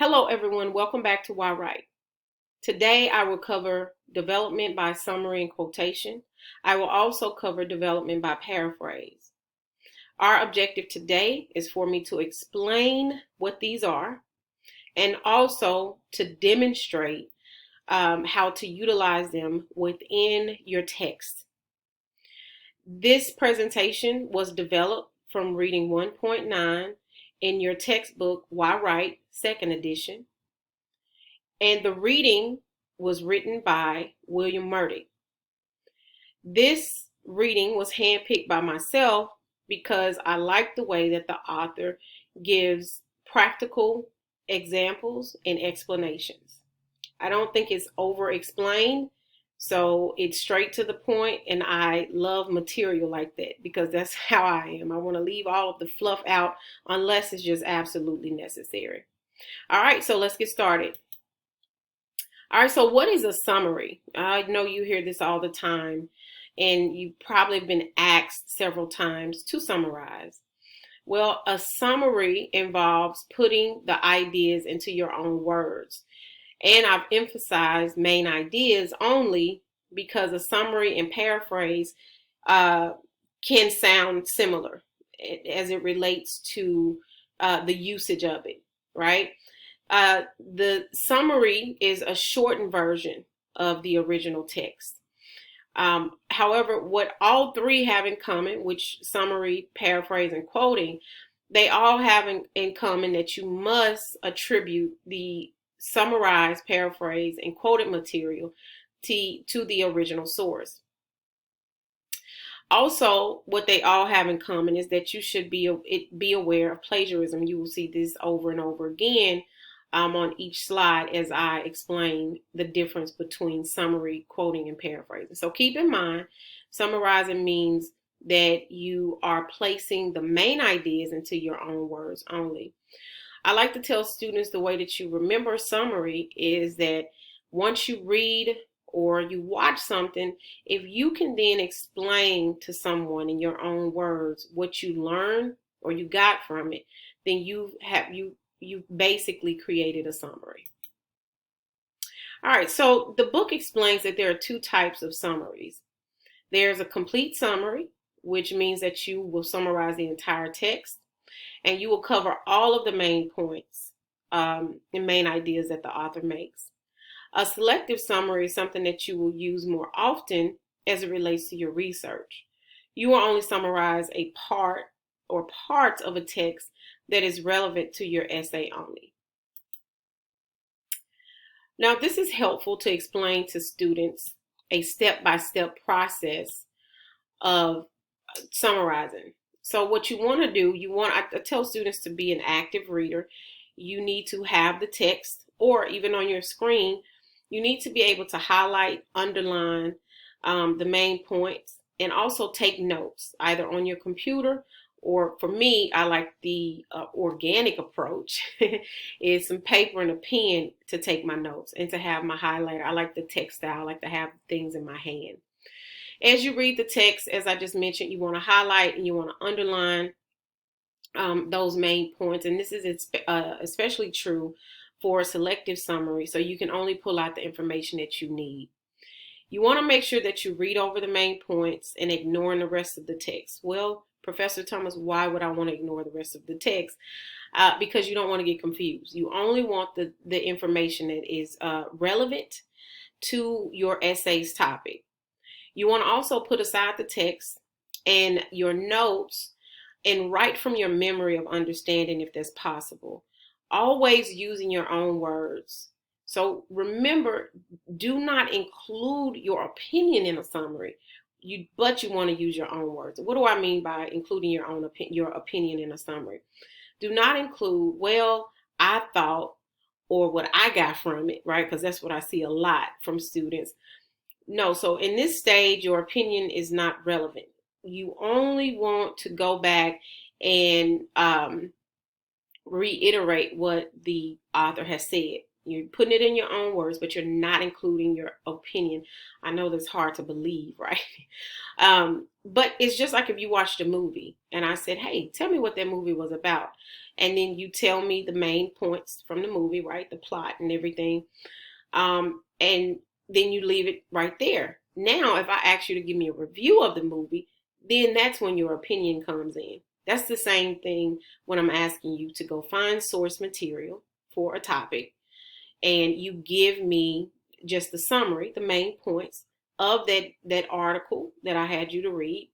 Hello everyone, welcome back to Why Write. Today I will cover development by summary and quotation. I will also cover development by paraphrase. Our objective today is for me to explain what these are and also to demonstrate how to utilize them within your text. This presentation was developed from reading 1.9 in your textbook Why Write, second edition. And the reading was written by William Murdick. This reading was handpicked by myself because I like the way that the author gives practical examples and explanations. I don't think it's over-explained, so it's straight to the point, and I love material like that because that's how I am. I want to leave all of the fluff out unless it's just absolutely necessary. All right, so let's get started. All right, so what is a summary? I know you hear this all the time, and you've probably been asked several times to summarize. Well, a summary involves putting the ideas into your own words. And I've emphasized main ideas only because a summary and paraphrase can sound similar as it relates to the usage of it, right? The summary is a shortened version of the original text. However, what all three have in common, which summary, paraphrase, and quoting, they all have in common that you must attribute the summarized, paraphrase, and quoted material to the original source. Also, what they all have in common is that you should be aware of plagiarism. You will see this over and over again on each slide as I explain the difference between summary, quoting, and paraphrasing. So keep in mind, summarizing means that you are placing the main ideas into your own words only. I like to tell students the way that you remember summary is that once you read or you watch something, if you can then explain to someone in your own words what you learned or you got from it, then you basically created a summary. All right, so the book explains that there are two types of summaries. There's a complete summary, which means that you will summarize the entire text and you will cover all of the main points and main ideas that the author makes. A selective summary is something that you will use more often as it relates to your research. You will only summarize a part or parts of a text that is relevant to your essay only. Now, this is helpful to explain to students a step-by-step process of summarizing. So what you want to do, I tell students to be an active reader. You need to have the text, or even on your screen, you need to be able to highlight, underline the main points, and also take notes, either on your computer, or for me, I like the organic approach, is some paper and a pen to take my notes and to have my highlighter. I like the text style, I like to have things in my hand. As you read the text, as I just mentioned, you want to highlight and you want to underline those main points. And this is especially true for a selective summary, so you can only pull out the information that you need. You want to make sure that you read over the main points and ignoring the rest of the text. Well, Professor Thomas, why would I want to ignore the rest of the text? Because you don't want to get confused. You only want the information that is relevant to your essay's topic. You want to also put aside the text and your notes and write from your memory of understanding if that's possible. Always using your own words. So remember, do not include your opinion in a summary, but you want to use your own words. What do I mean by including your opinion in a summary? Do not include, well, I thought, or what I got from it, right? Because that's what I see a lot from students. No, so in this stage, your opinion is not relevant. You only want to go back and reiterate what the author has said. You're putting it in your own words, but you're not including your opinion. I know that's hard to believe, right? But it's just like if you watched a movie and I said, hey, tell me what that movie was about. And then you tell me the main points from the movie, right? The plot and everything. And then you leave it right there. Now, if I ask you to give me a review of the movie, then that's when your opinion comes in. That's the same thing when I'm asking you to go find source material for a topic and you give me just the summary, the main points of that article that I had you to read,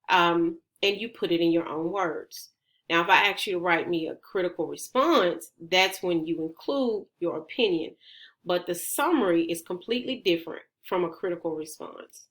and you put it in your own words. Now, if I ask you to write me a critical response, that's when you include your opinion. But the summary is completely different from a critical response.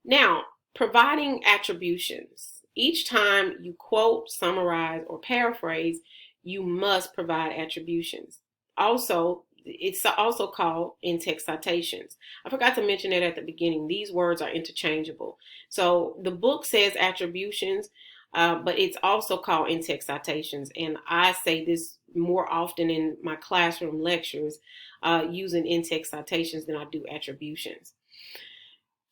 Now, providing attributions. Each time you quote, summarize, or paraphrase, you must provide attributions. Also, it's also called in-text citations. I forgot to mention that at the beginning. These words are interchangeable. So the book says attributions, but it's also called in-text citations. And I say this more often in my classroom lectures using in-text citations than I do attributions.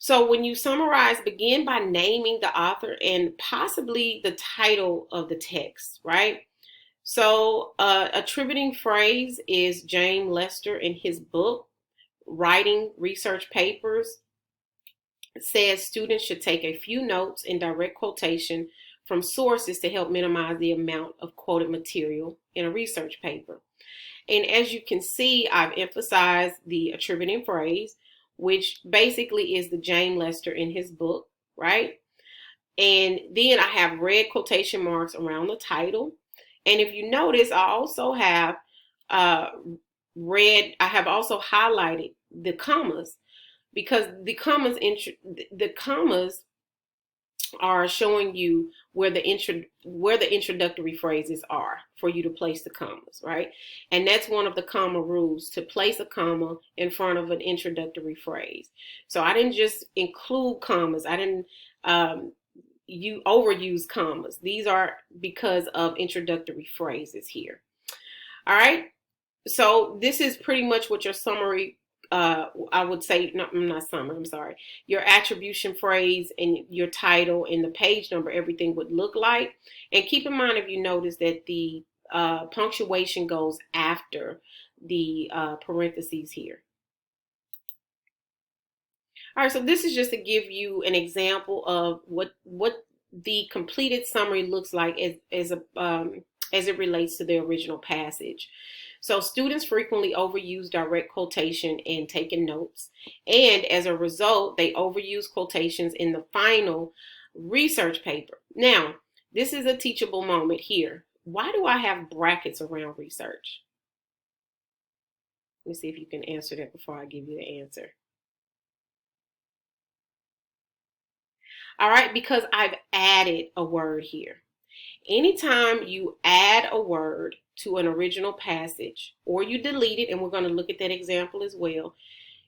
So when you summarize, begin by naming the author and possibly the title of the text, right? So attributing phrase is James Lester in his book, Writing Research Papers, says students should take a few notes in direct quotation from sources to help minimize the amount of quoted material in a research paper. And as you can see, I've emphasized the attributing phrase, which basically is the James Lester in his book, right? And then I have red quotation marks around the title. And if you notice, I also have I have also highlighted the commas because the commas are showing you where the introductory phrases are for you to place the commas, right? And that's one of the comma rules, to place a comma in front of an introductory phrase. So I didn't just include commas. I didn't you overuse commas. These are because of introductory phrases here. All right. So this is pretty much what your summary, I would say, not summary, I'm sorry, your attribution phrase and your title and the page number, everything would look like. And keep in mind, if you notice that the punctuation goes after the parentheses here. All right, so this is just to give you an example of what the completed summary looks like as it relates to the original passage. So students frequently overuse direct quotation and taking notes, and as a result, they overuse quotations in the final research paper. Now, this is a teachable moment here. Why do I have brackets around research? Let me see if you can answer that before I give you the answer. All right, because I've added a word here. Anytime you add a word to an original passage or you delete it, and we're going to look at that example as well,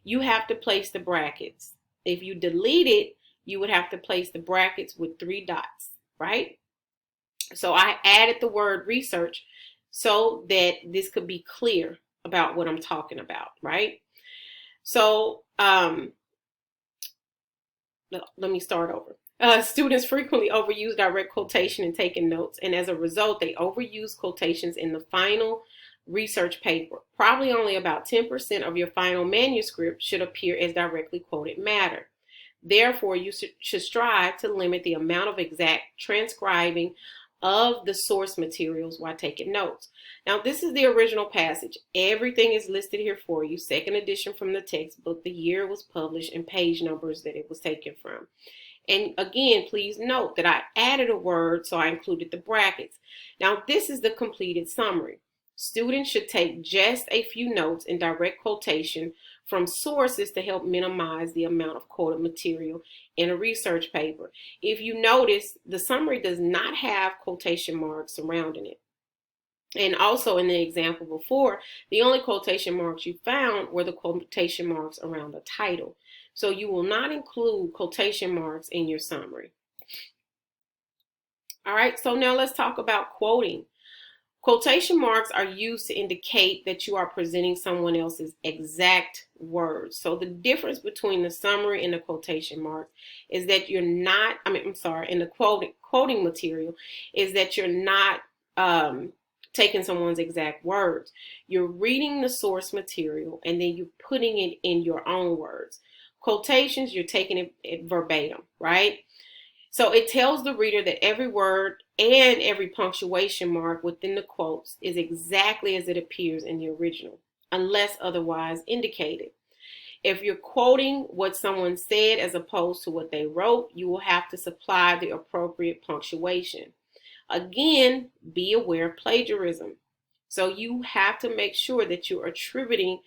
you have to place the brackets. If you delete it, you would have to place the brackets with 3 dots, right? So I added the word research so that this could be clear about what I'm talking about, right? So let me start over. Students frequently overuse direct quotation and taking notes, and as a result, they overuse quotations in the final research paper. Probably only about 10% of your final manuscript should appear as directly quoted matter. Therefore, you should strive to limit the amount of exact transcribing of the source materials while taking notes. Now, this is the original passage. Everything is listed here for you. Second edition from the textbook, the year it was published, and page numbers that it was taken from. And again, please note that I added a word, so I included the brackets. Now, this is the completed summary. Students should take just a few notes in direct quotation from sources to help minimize the amount of quoted material in a research paper. If you notice, the summary does not have quotation marks surrounding it. And also in the example before, the only quotation marks you found were the quotation marks around the title. So you will not include quotation marks in your summary. All right, so now let's talk about quoting. Quotation marks are used to indicate that you are presenting someone else's exact words. So the difference between the summary and the quotation marks is that you're not, in the quoting material, is that you're not taking someone's exact words. You're reading the source material and then you're putting it in your own words. Quotations, you're taking it verbatim, right? So it tells the reader that every word and every punctuation mark within the quotes is exactly as it appears in the original, unless otherwise indicated. If you're quoting what someone said as opposed to what they wrote, you will have to supply the appropriate punctuation. Again, be aware of plagiarism. So you have to make sure that you're attributing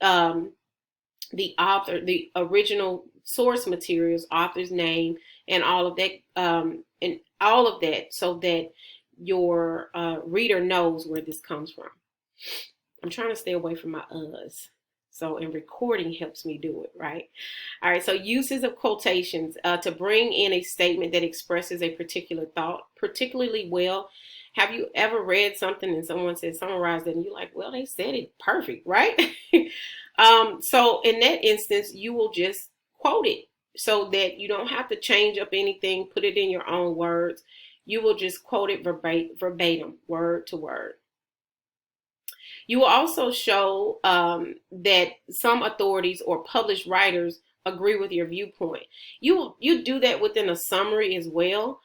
the author, the original source materials, author's name, and all of that, so that your reader knows where this comes from. I'm trying to stay away from my uhs. So, and recording helps me do it, right? All right, so uses of quotations to bring in a statement that expresses a particular thought particularly well. Have you ever read something and someone said summarize it and you're like, well, they said it perfect, right? So in that instance, you will just quote it so that you don't have to change up anything, put it in your own words. You will just quote it verbatim, word to word. You will also show that some authorities or published writers agree with your viewpoint. You do that within a summary as well.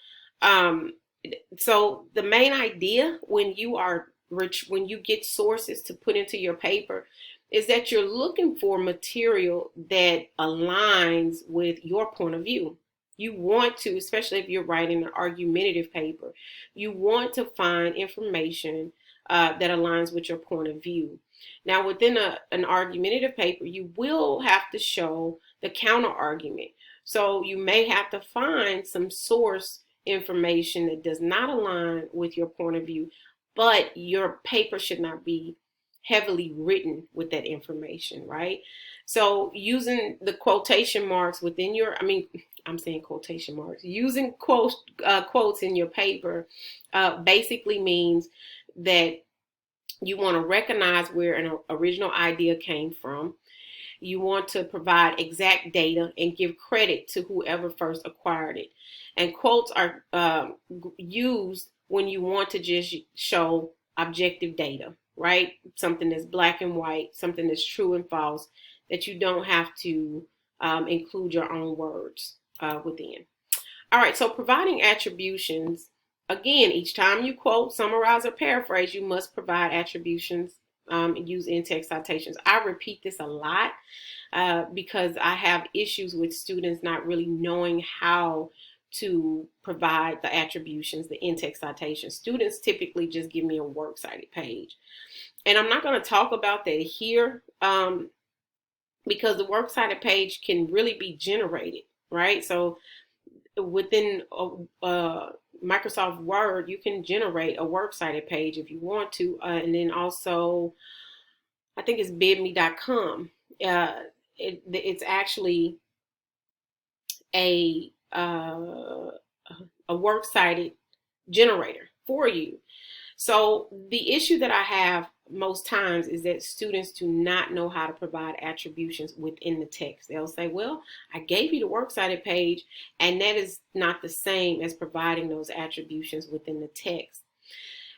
So the main idea when you get sources to put into your paper is that you're looking for material that aligns with your point of view. You want to, especially if you're writing an argumentative paper, you want to find information that aligns with your point of view. Now, within an argumentative paper, you will have to show the counter argument. So you may have to find some source information that does not align with your point of view, but your paper should not be heavily written with that information, right? So using the quotation marks within your, I'm saying quotation marks, using quotes in your paper basically means that you want to recognize where an original idea came from. You want to provide exact data and give credit to whoever first acquired it. And quotes are used when you want to just show objective data, right? Something that's black and white, something that's true and false, that you don't have to include your own words within. All right, so providing attributions. Again, each time you quote, summarize, or paraphrase, you must provide attributions and use in-text citations. I repeat this a lot because I have issues with students not really knowing how to provide the attributions, the in-text citations. Students typically just give me a works cited page. And I'm not going to talk about that here because the works cited page can really be generated, right? So within Microsoft Word, you can generate a works cited page if you want to. And then also, I think it's bidme.com. It's actually a works cited generator for you. So the issue that I have most times is that students do not know how to provide attributions within the text. They'll say, well, I gave you the works cited page, and that is not the same as providing those attributions within the text.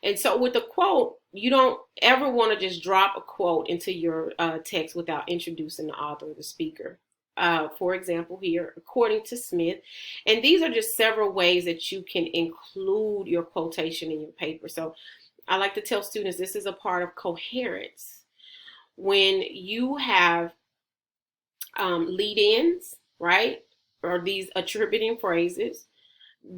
And so with a quote, you don't ever want to just drop a quote into your text without introducing the author or the speaker. For example, here, according to Smith, and these are just several ways that you can include your quotation in your paper. So I like to tell students this is a part of coherence. When you have lead-ins, right, or these attributing phrases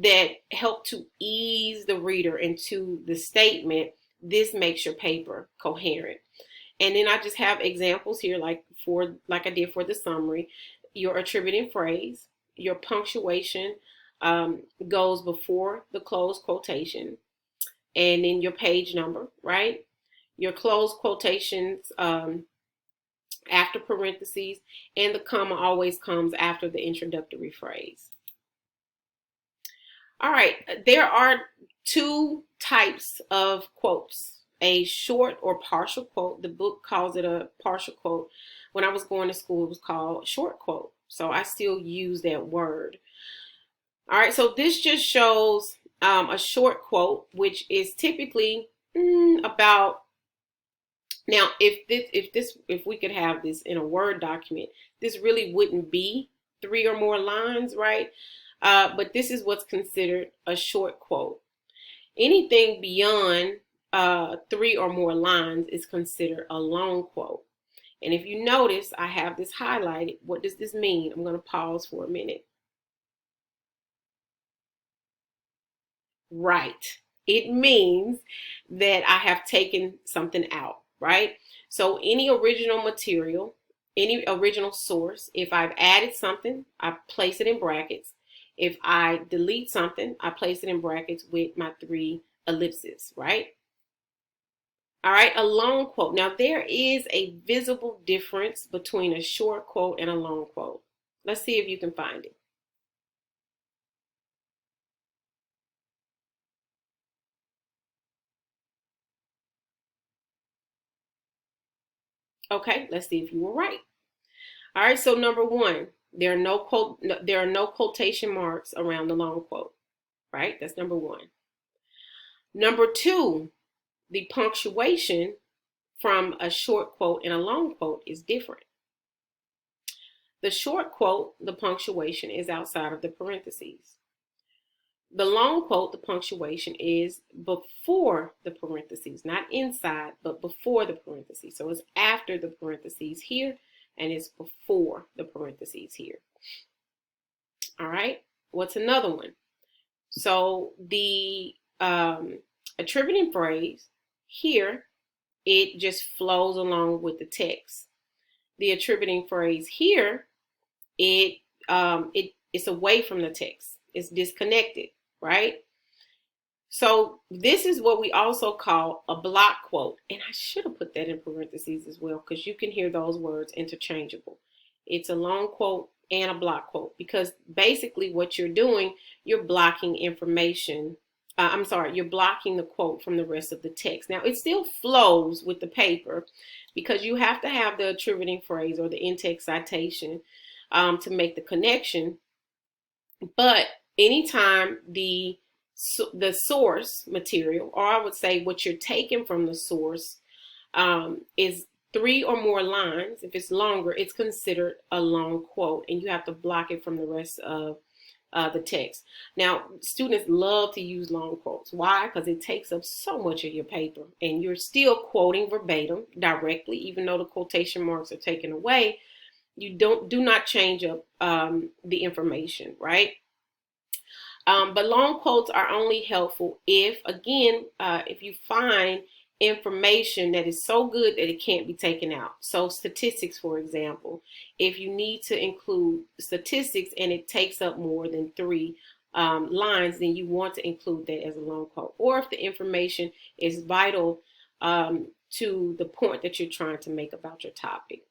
that help to ease the reader into the statement, this makes your paper coherent. And then I just have examples here, like I did for the summary. Your attributing phrase, your punctuation goes before the closed quotation, and then your page number, right? Your closed quotations after parentheses, and the comma always comes after the introductory phrase. All right, there are two types of quotes. a short or partial quote. The book calls it a partial quote. When I was going to school, it was called short quote. So I still use that word. All right, so this just shows a short quote, which is typically about. Now, if we could have this in a Word document, this really wouldn't be 3 or more lines, right? But this is what's considered a short quote. Anything beyond 3 or more lines is considered a long quote. And if you notice, I have this highlighted. What does this mean? I'm going to pause for a minute. Right. It means that I have taken something out, right? So any original material, any original source, if I've added something, I place it in brackets. If I delete something, I place it in brackets with my 3 ellipses, right? All right, a long quote. Now, there is a visible difference between a short quote and a long quote. Let's see if you can find it. Okay, let's see if you were right. All right, so number 1, there are no quotation marks around the long quote, right? That's number 1. Number 2, the punctuation from a short quote and a long quote is different. The short quote, the punctuation is outside of the parentheses. The long quote, the punctuation is before the parentheses, not inside, but before the parentheses. So it's after the parentheses here, and it's before the parentheses here. All right, what's another one? So the attributing phrase here, it just flows along with the text. The attributing phrase here, it's away from the text. It's disconnected, right? So this is what we also call a block quote. And I should have put that in parentheses as well, because you can hear those words interchangeable. It's a long quote and a block quote, because basically what you're doing, you're blocking information. You're blocking the quote from the rest of the text. Now, it still flows with the paper, because you have to have the attributing phrase or the in-text citation to make the connection. But anytime the source material, or I would say what you're taking from the source, is 3 or more lines, if it's longer, it's considered a long quote, and you have to block it from the rest of the text. Now, students love to use long quotes. Why? Because it takes up so much of your paper, and you're still quoting verbatim directly, even though the quotation marks are taken away. You do not change up the information, right? But long quotes are only helpful if, again, if you find information that is so good that it can't be taken out. So statistics, for example, if you need to include statistics and it takes up more than 3 lines, then you want to include that as a long quote. Or if the information is vital to the point that you're trying to make about your topic.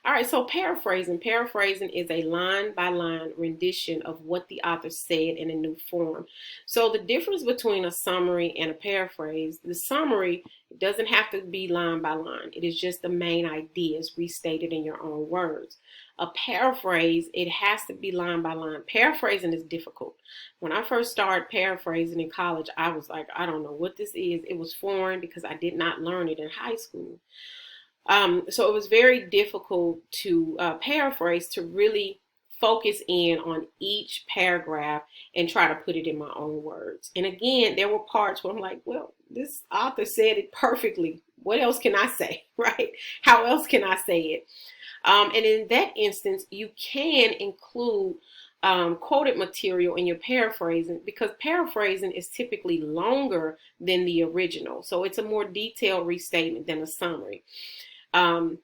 All right, so paraphrasing. Paraphrasing is a line-by-line rendition of what the author said in a new form. So the difference between a summary and a paraphrase, the summary doesn't have to be line by line. It is just the main ideas restated in your own words. A paraphrase, it has to be line by line. Paraphrasing is difficult. When I first started paraphrasing in college, I was like, I don't know what this is. It was foreign because I did not learn it in high school. So it was very difficult to paraphrase, to really focus in on each paragraph and try to put it in my own words. And again, there were parts where I'm like, well, this author said it perfectly. What else can I say, right? How else can I say it? And in that instance, you can include quoted material in your paraphrasing, because paraphrasing is typically longer than the original. So it's a more detailed restatement than a summary. And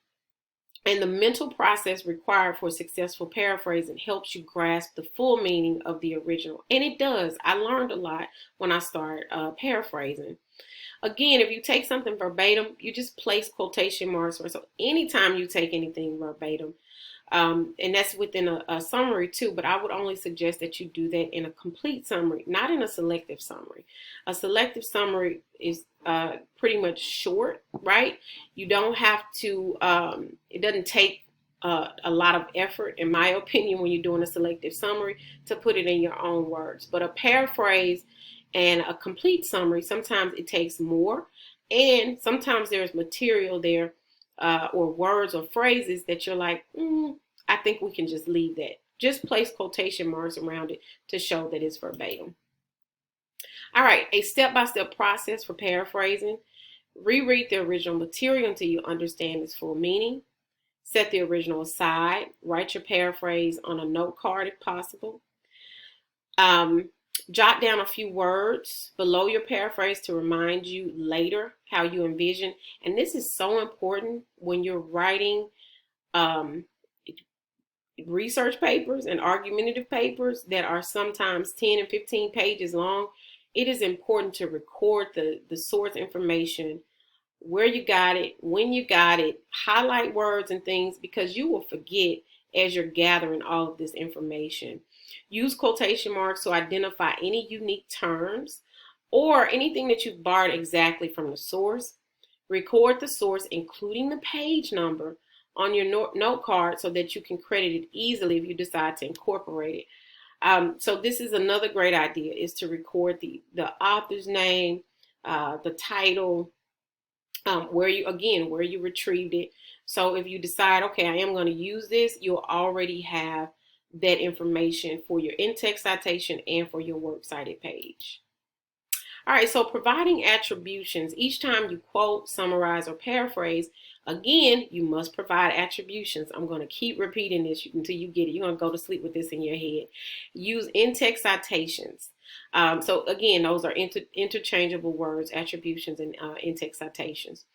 the mental process required for successful paraphrasing helps you grasp the full meaning of the original. And it does. I learned a lot when I started paraphrasing. Again, if you take something verbatim, you just place quotation marks. So anytime you take anything verbatim, And that's within a summary too, but I would only suggest that you do that in a complete summary, not in a selective summary. A selective summary is pretty much short, right? You don't have to, it doesn't take a lot of effort, in my opinion, when you're doing a selective summary to put it in your own words. But a paraphrase and a complete summary, sometimes it takes more. And sometimes there's material there or words or phrases that you're like, I think we can just leave that. Just place quotation marks around it to show that it's verbatim. All right, a step-by-step process for paraphrasing. Reread the original material until you understand its full meaning. Set the original aside. Write your paraphrase on a note card if possible. Jot down a few words below your paraphrase to remind you later how you envision. And this is so important when you're writing research papers and argumentative papers that are sometimes 10 and 15 pages long. It is important to record the source information, where you got it, when you got it, highlight words and things, because you will forget as you're gathering all of this information. Use quotation marks to identify any unique terms or anything that you've borrowed exactly from the source. Record the source, including the page number, on your note card so that you can credit it easily if you decide to incorporate it. So this is another great idea, is to record the author's name, the title, where you retrieved it. So if you decide, okay, I am going to use this, you'll already have that information for your in-text citation and for your works cited page. All right, so providing attributions. Each time you quote, summarize, or paraphrase, again, you must provide attributions. I'm going to keep repeating this until you get it. You're going to go to sleep with this in your head. Use in-text citations. So again, those are interchangeable words, attributions, and in-text citations.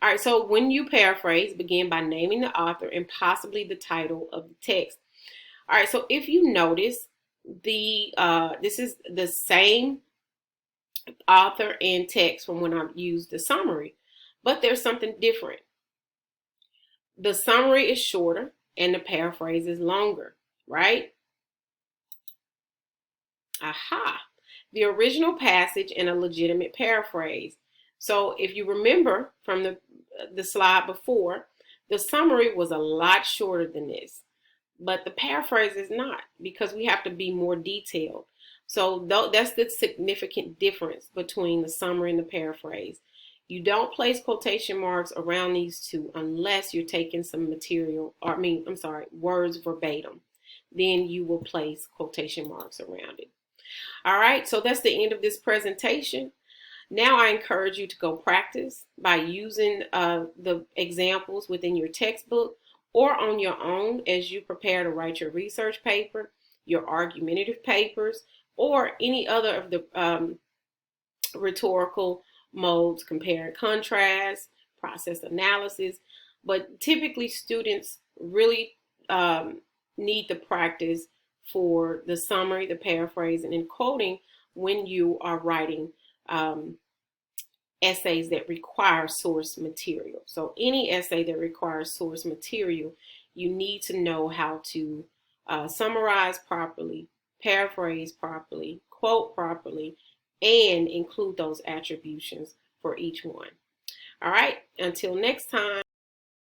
All right, so when you paraphrase, begin by naming the author and possibly the title of the text. All right, so if you notice, this is the same author and text from when I used the summary, but there's something different. The summary is shorter and the paraphrase is longer, right? Aha! The original passage and a legitimate paraphrase. So if you remember from the slide before, the summary was a lot shorter than this, but the paraphrase is not, because we have to be more detailed. So that's the significant difference between the summary and the paraphrase. You don't place quotation marks around these two unless you're taking some material, words verbatim. Then you will place quotation marks around it. All right, so that's the end of this presentation. Now I encourage you to go practice by using the examples within your textbook or on your own as you prepare to write your research paper, your argumentative papers, or any other of the rhetorical modes, compare and contrast, process analysis. But typically students really need the practice for the summary, the paraphrase, and in quoting when you are writing essays that require source material. So any essay that requires source material, you need to know how to summarize properly, paraphrase properly, quote properly, and include those attributions for each one. All right, until next time.